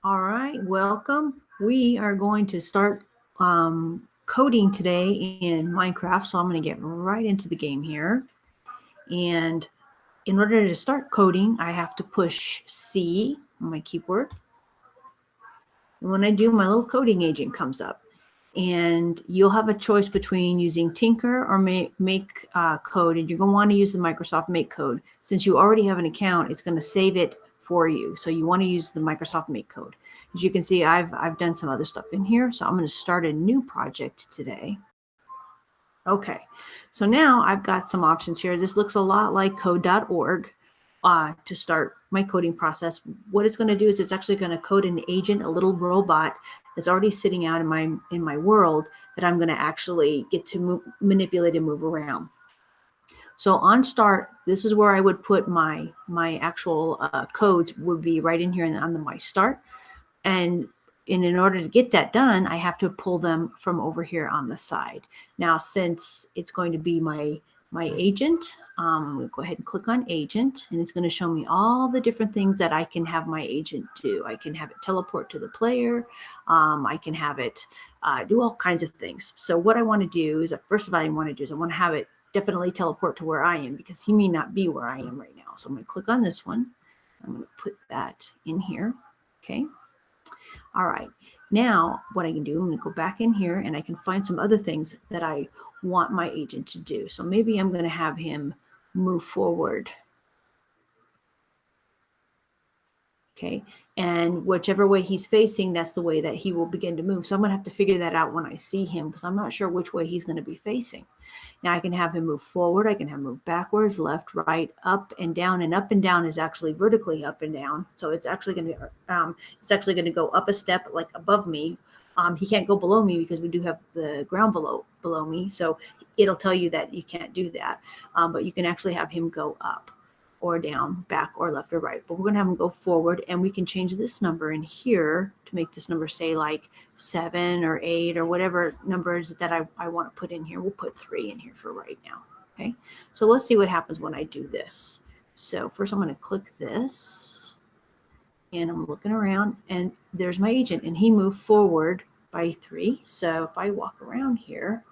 All right, welcome. We are going to start coding today in Minecraft, so I'm going to get right into the game here. And in order to start coding, I have to push C on my keyboard. And when I do, my little coding agent comes up. And you'll have a choice between using Tinker or Make Code, and you're going to want to use the Microsoft Make Code. Since you already have an account, it's going to save it for you. So you want to use the Microsoft Make Code. As you can see, I've done some other stuff in here, so I'm going to start a new project today. Okay, so now I've got some options here. This looks a lot like code.org. To start my coding process, what it's going to do is it's actually going to code an agent, a little robot that's already sitting out in my world that I'm going to actually get to manipulate and move around. So on start, this is where I would put my actual codes would be right in here on the my start. And in order to get that done, I have to pull them from over here on the side. Now, since it's going to be my agent, I'm going to go ahead and click on agent, and it's going to show me all the different things that I can have my agent do. I can have it teleport to the player. I can have it do all kinds of things. So what I want to do is, first of all, I want to have it definitely teleport to where I am, because he may not be where I am right now. So I'm going to click on this one. I'm going to put that in here. Okay. All right, now what I can do, I'm going to go back in here and I can find some other things that I want my agent to do. So maybe I'm going to have him move forward. Okay, and whichever way he's facing, that's the way that he will begin to move. So I'm going to have to figure that out when I see him, because I'm not sure which way he's going to be facing. Now I can have him move forward, I can have him move backwards, left, right, up and up and down is actually vertically up and down. So it's actually going to go up a step, like above me. He can't go below me because we do have the ground below me. So it'll tell you that you can't do that. But you can actually have him go up or down, back or left or right. But we're going to have them go forward, and we can change this number in here to make this number say like 7 or 8 or whatever numbers that I want to put in here. We'll put 3 in here for right now. Okay, so let's see what happens when I do this. So first I'm going to click this, and I'm looking around, and there's my agent, and he moved forward by 3. So if I walk around here,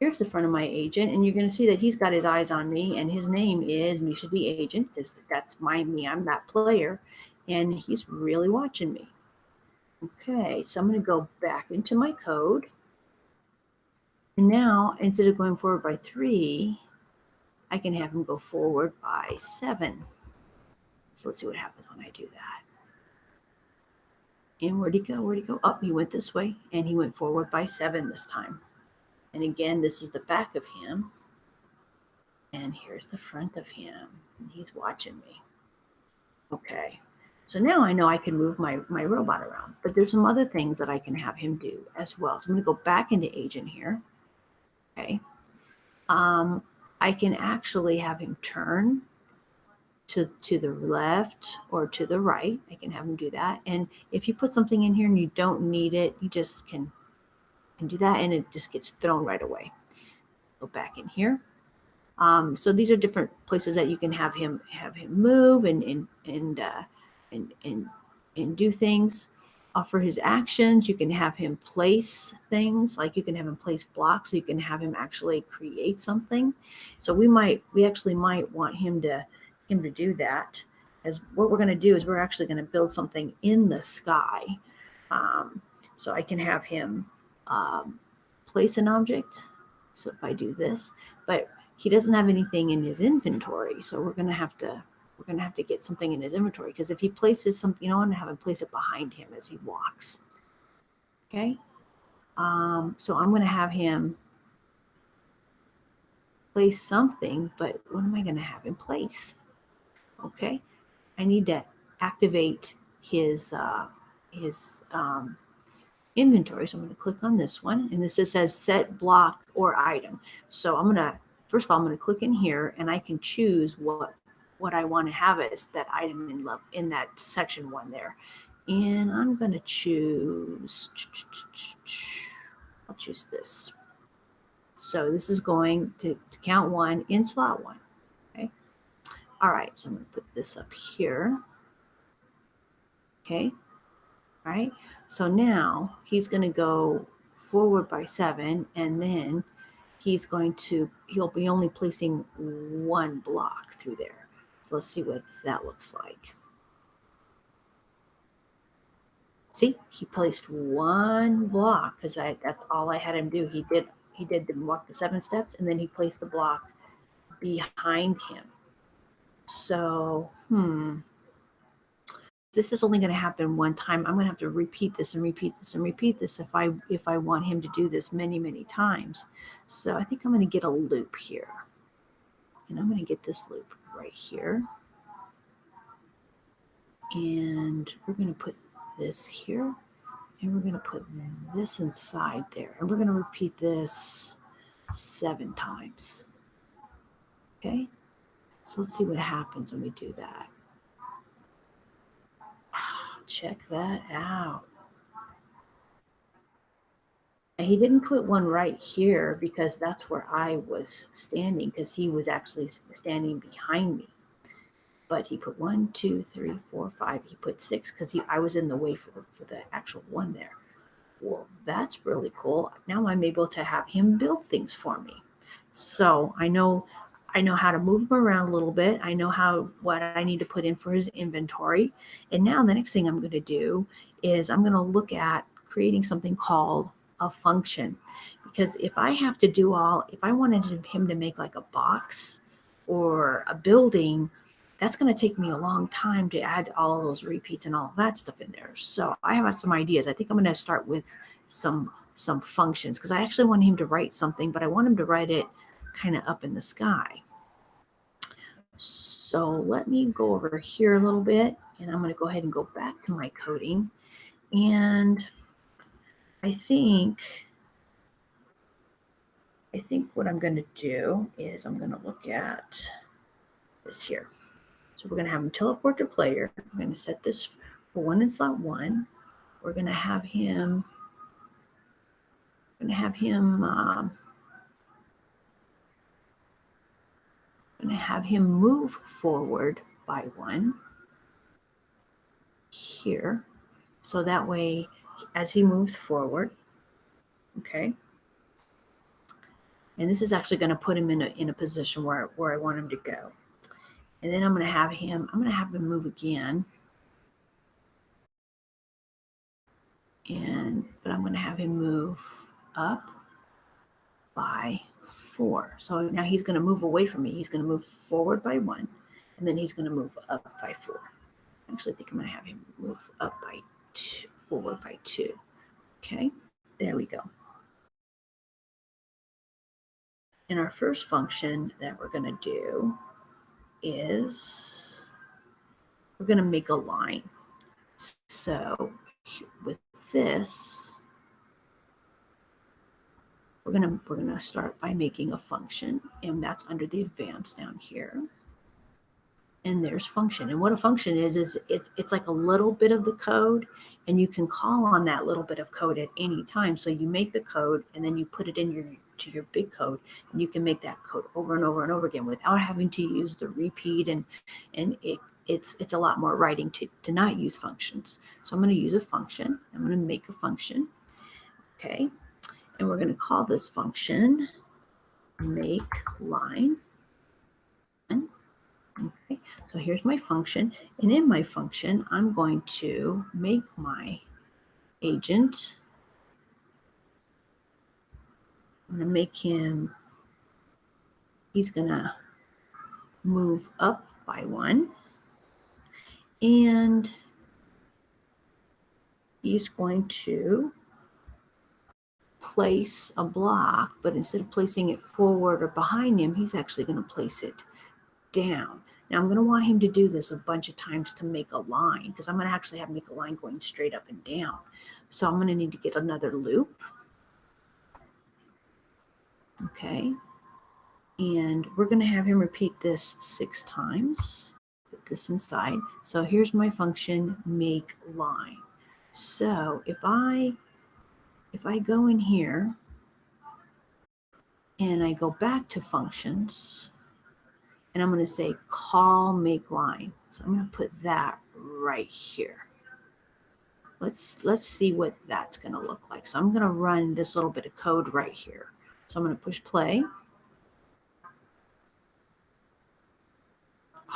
here's the front of my agent, and you're going to see that he's got his eyes on me, and his name is Misha the Agent, because that's me. I'm that player, and he's really watching me. Okay, so I'm going to go back into my code, and now instead of going forward by 3, I can have him go forward by 7. So let's see what happens when I do that. And where'd he go? Where'd he go? Oh, he went this way, and he went forward by 7 this time. And again, this is the back of him. And here's the front of him. And he's watching me. Okay. So now I know I can move my robot around. But there's some other things that I can have him do as well. So I'm going to go back into agent here. Okay. I can actually have him turn to the left or to the right. I can have him do that. And if you put something in here and you don't need it, you just can do that, and it just gets thrown right away. Go back in here. So these are different places that you can have him move and do things. For his actions, you can have him place things, like you can have him place blocks, so you can have him actually create something. So we actually might want him to do that. As what we're going to do is we're actually going to build something in the sky. So I can have him place an object. So if I do this, but he doesn't have anything in his inventory, so we're going to have to get something in his inventory, because if he places something, I want to have him place it behind him as he walks. Okay, so I'm going to have him place something, but what am I going to have him place? Okay, I need to activate his inventory. So I'm going to click on this one, and this says set block or item. So I'm going to, first of all, I'm going to click in here, and I can choose what I want to have as that item in that section 1 there. And I'm going to choose, I'll choose this. So this is going to count 1 in slot 1. Okay. All right. So I'm going to put this up here. Okay, right? So now he's going to go forward by 7, and then he'll be only placing one block through there. So let's see what that looks like. See, he placed one block because that's all I had him do. He did walk the 7 steps, and then he placed the block behind him. So, this is only going to happen one time. I'm going to have to repeat this and repeat this and repeat this if I want him to do this many, many times. So I think I'm going to get a loop here. And I'm going to get this loop right here. And we're going to put this here. And we're going to put this inside there. And we're going to repeat this 7 times. Okay? So let's see what happens when we do that. Check that out. He didn't put one right here because that's where I was standing, because he was actually standing behind me. But he put 1, 2, 3, 4, 5. He put 6 because I was in the way for the actual one there. Well, that's really cool. Now I'm able to have him build things for me. So I know how to move him around a little bit. I know what I need to put in for his inventory. And now the next thing I'm going to do is I'm going to look at creating something called a function. Because if I wanted him to make like a box or a building, that's going to take me a long time to add all of those repeats and all of that stuff in there. So I have some ideas. I think I'm going to start with some functions, because I actually want him to write something, but I want him to write it kind of up in the sky. So let me go over here a little bit, and I'm going to go ahead and go back to my coding. And I think what I'm going to do is I'm going to look at this here. So we're going to have him teleport to player. I'm going to set this for 1 in slot 1. We're going to have him. Move forward by 1 here. So that way, as he moves forward, okay. And this is actually going to put him in a position where I want him to go. And then I'm going to have him move again. But I'm going to have him move up by 4. So now he's going to move away from me. He's going to move forward by 1, and then he's going to move up by 4. I actually think I'm going to have him move up by 2, forward by 2. Okay, there we go. And our first function that we're going to do is we're going to make a line. So with this, we're going to start by making a function, and that's under the advanced down here. And there's function. And what a function is it's like a little bit of the code, and you can call on that little bit of code at any time. So you make the code, and then you put it in to your big code, and you can make that code over and over and over again without having to use the repeat, and it's a lot more writing to not use functions. So I'm going to use a function. I'm going to make a function. Okay. And we're going to call this function make line. Okay, so here's my function. And in my function, I'm going to make my agent. I'm going to make him, he's going to move up by 1. And he's going to place a block, but instead of placing it forward or behind him, he's actually going to place it down. Now I'm going to want him to do this a bunch of times to make a line, because I'm going to actually have make a line going straight up and down. So I'm going to need to get another loop. Okay. And we're going to have him repeat this 6 times. Put this inside. So here's my function make line. So if I go in here and I go back to functions, and I'm going to say call make line. So I'm going to put that right here. let's see what that's going to look like. So I'm going to run this little bit of code right here. So I'm going to push play.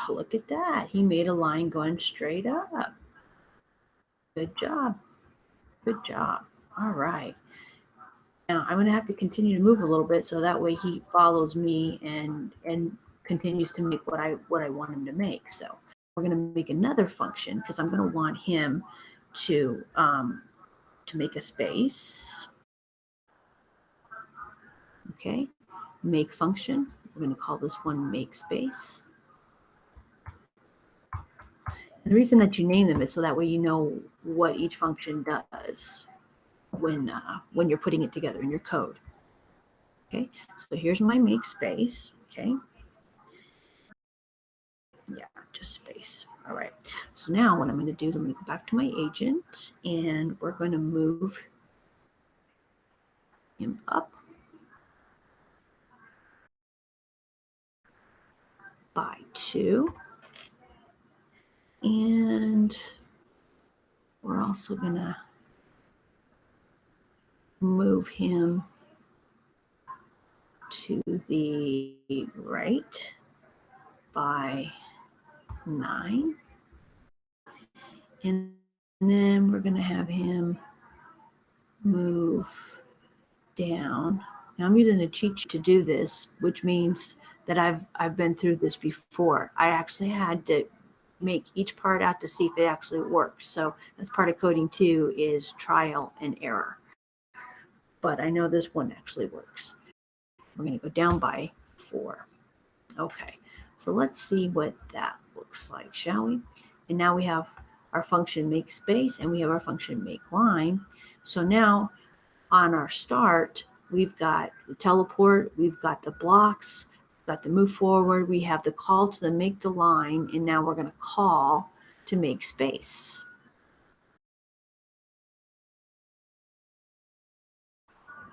Oh, look at that. He made a line going straight up. Good job. Good job. All right. Now I'm going to have to continue to move a little bit so that way he follows me and continues to make what I want him to make. So we're going to make another function because I'm going to want him to make a space. Okay, make function. We're going to call this one make space. And the reason that you name them is so that way you know what each function does when you're putting it together in your code. Okay, so here's my make space. Okay, yeah, just space. All right, so now what I'm going to do is I'm going to go back to my agent and we're going to move him up by 2. And we're also going to move him to the right by 9. And then we're going to have him move down. Now I'm using a cheat sheet to do this, which means that I've been through this before. I actually had to make each part out to see if it actually works. So that's part of coding too, is trial and error. But I know this one actually works. We're going to go down by 4. Okay, so let's see what that looks like, shall we? And now we have our function make space and we have our function make line. So now on our start, we've got the teleport, we've got the blocks, we've got the move forward, we have the call to the make the line, and now we're going to call to make space.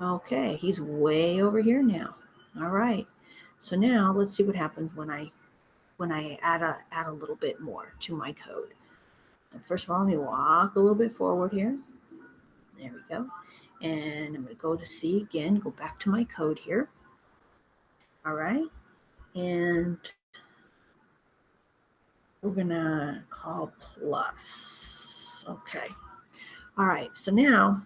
Okay, he's way over here now. All right, so now let's see what happens when I add a little bit more to my code. First of all, let me walk a little bit forward here. There we go. And I'm going to go to C again, go back to my code here. All right. And we're going to call plus. Okay. All right. So now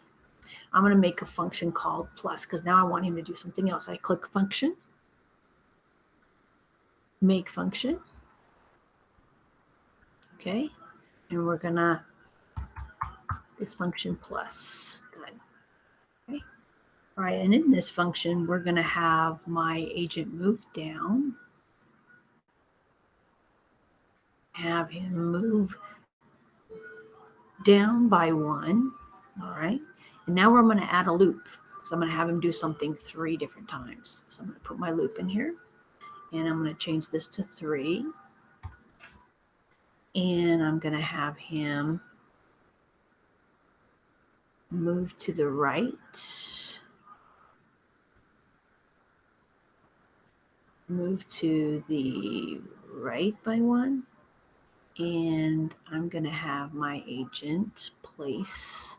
I'm going to make a function called plus because now I want him to do something else. I click function, make function. Okay. And we're going to this function plus. Good. Okay. All right, and in this function, we're going to have my agent move down, have him move down by 1. All right, and now I'm going to add a loop. So I'm going to have him do something 3 different times. So I'm going to put my loop in here, and I'm going to change this to 3. And I'm going to have him move to the right, move to the right by 1. And I'm going to have my agent place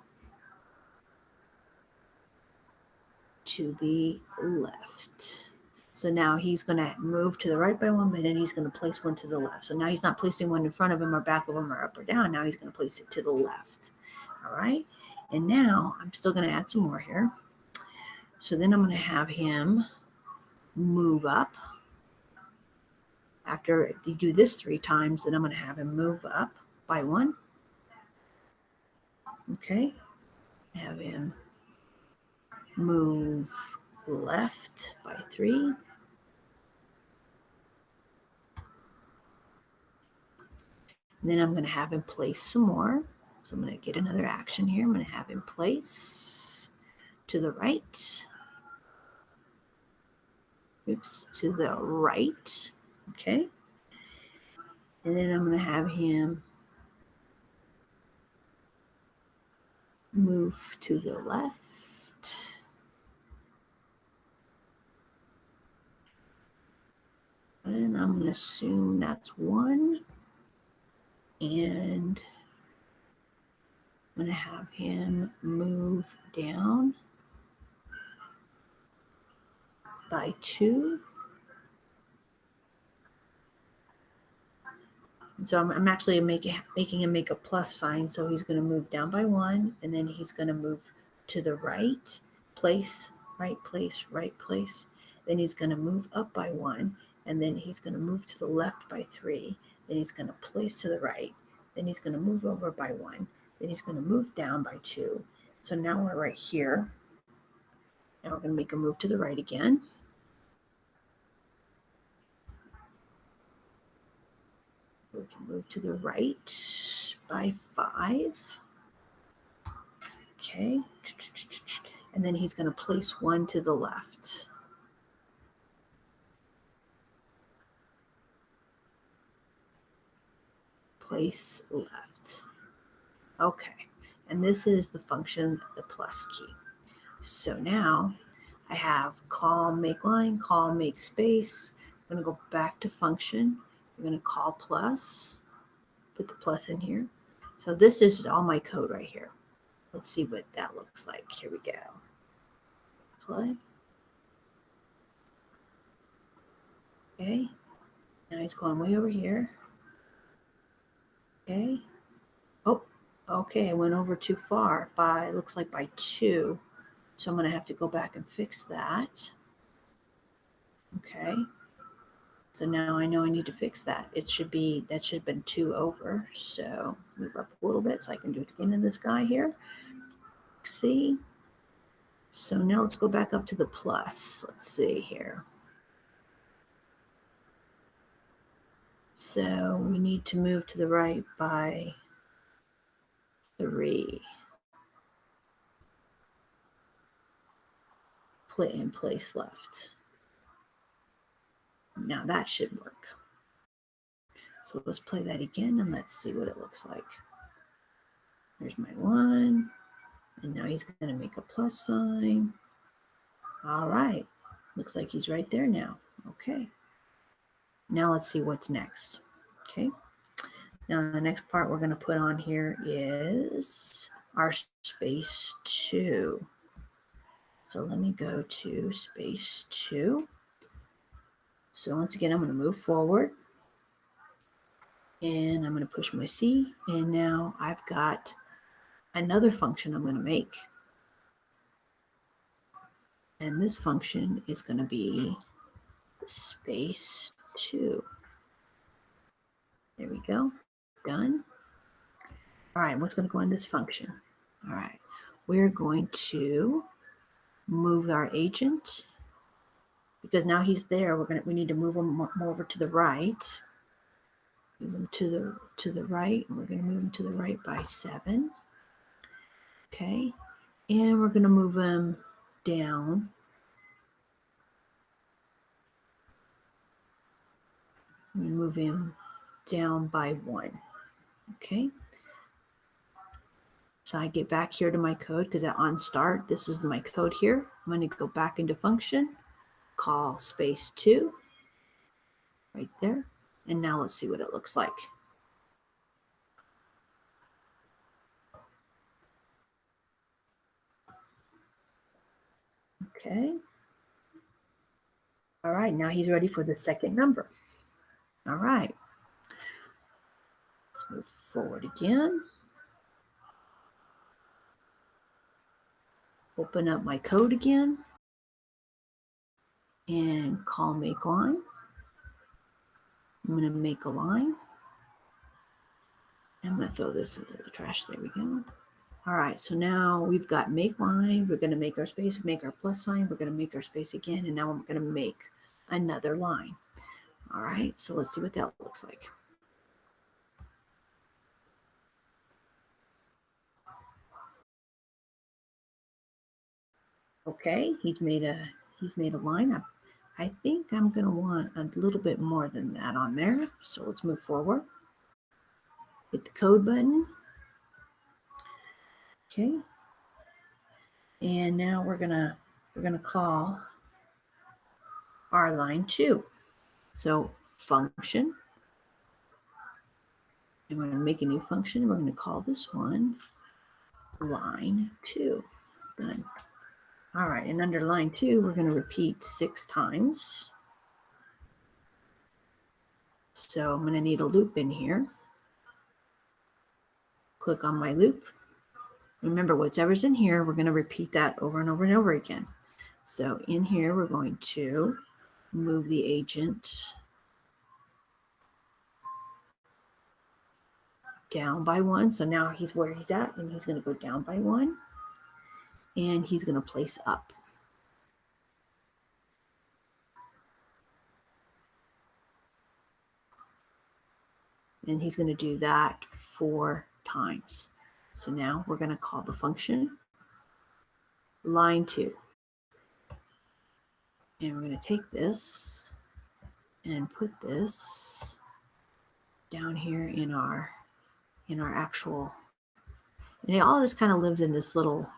to the left. So now he's going to move to the right by 1, but then he's going to place one to the left. So now he's not placing one in front of him or back of him or up or down. Now he's going to place it to the left. All right. And now I'm still going to add some more here. So then I'm going to have him move up. After you do this 3 times, then I'm going to have him move up by 1. Okay. Have him move left by 3. And then I'm going to have him place some more. So I'm going to get another action here. I'm going to have him place to the right. Oops, to the right. Okay. And then I'm going to have him move to the left. And I'm going to assume that's 1. And I'm going to have him move down by 2. And so I'm actually making him make a plus sign. So he's going to move down by 1, and then he's going to move to the right place, right place, right place. Then he's going to move up by 1, and then he's going to move to the left by 3. Then he's going to place to the right. Then he's going to move over by 1. Then he's going to move down by 2. So now we're right here. Now we're going to make a move to the right again. We can move to the right by 5. Okay. And then he's going to place 1 to the left. Place left. Okay. And this is the function, the plus key. So now I have call make line, call make space. I'm going to go back to function. I'm going to call plus, put the plus in here. So this is all my code right here. Let's see what that looks like. Here we go. Play. Okay. Now he's going way over here. Okay. Oh, okay. I went over too far by, looks like by 2. So I'm going to have to go back and fix that. Okay. So now I know I need to fix that. It should be, that should have been 2 over. So move up a little bit so I can do it again in this guy here. See? So now let's go back up to the plus. Let's see here. So we need to move to the right by 3. Play in place left. Now that should work. So let's play that again and let's see what it looks like. There's my 1. And now he's going to make a plus sign. All right. Looks like he's right there now. Okay. Now let's see what's next. Okay. Now the next part we're going to put on here is our space 2. So let me go to space 2. So once again, I'm going to move forward. And I'm going to push my C. And now I've got another function I'm going to make. And this function is going to be space 2. There we go. Done. All right, what's going to go in this function? All right, we're going to move our agent because now he's there. We need to move him more over to the right. Move him to the right. And we're going to move him to the right by 7. Okay, and we're going to move him down. We move him down by 1. Okay. So I get back here to my code because on start, this is my code here. I'm going to go back into function, call space 2 right there. And now let's see what it looks like. Okay. All right, now he's ready for the second number. All right. Let's move forward again. Open up my code again and call make line. I'm going to make a line. I'm going to throw this into the trash. There we go. All right, so now we've got make line. We're going to make our space, make our plus sign. We're going to make our space again, and now we're going to make another line. All right, so let's see what that looks like. Okay, he's made a line up. I think I'm going to want a little bit more than that on there. So let's move forward. Hit the code button. Okay. And now we're gonna call our line 2. So function. And we're going to make a new function. We're going to call this one line 2. Done. All right, and under line 2, we're going to repeat 6 times. So I'm going to need a loop in here. Click on my loop. Remember, whatever's in here, we're going to repeat that over and over and over again. So in here, we're going to move the agent down by 1. So now he's where he's at, and he's going to go down by 1. And he's going to place up. And he's going to do that 4 times. So now we're going to call the function line 2. And we're going to take this and put this down here in our actual, and all this kind of lives in this little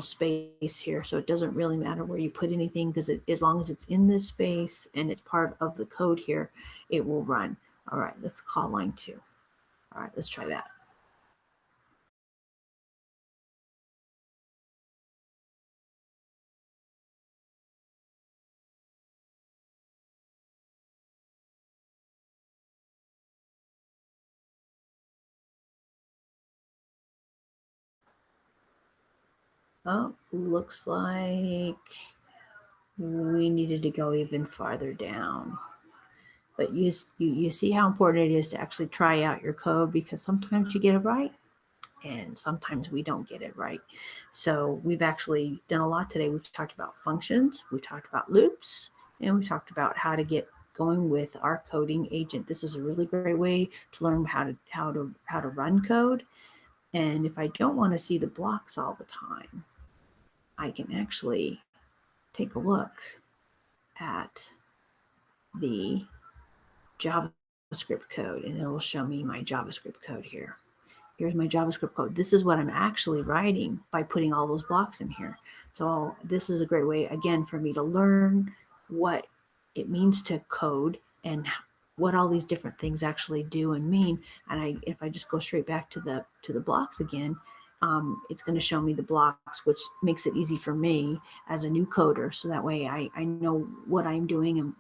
space here. So it doesn't really matter where you put anything, because as long as it's in this space and it's part of the code here, it will run. All right, let's call line 2. All right, let's try that. Oh, looks like we needed to go even farther down. But you see how important it is to actually try out your code, because sometimes you get it right and sometimes we don't get it right. So we've actually done a lot today. We've talked about functions, we've talked about loops, and we've talked about how to get going with our coding agent. This is a really great way to learn how to run code. And if I don't want to see the blocks all the time, I can actually take a look at the JavaScript code, and it will show me my JavaScript code here. Here's my JavaScript code. This is what I'm actually writing by putting all those blocks in here. So this is a great way, again, for me to learn what it means to code and what all these different things actually do and mean. And if I just go straight back to the blocks again, it's going to show me the blocks, which makes it easy for me as a new coder. So that way I know what I'm doing and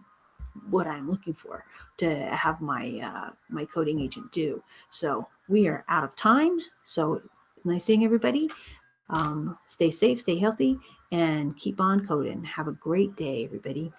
what I'm looking for to have my my coding agent do. So we are out of time. So nice seeing everybody. Stay safe, stay healthy, and keep on coding. Have a great day, everybody.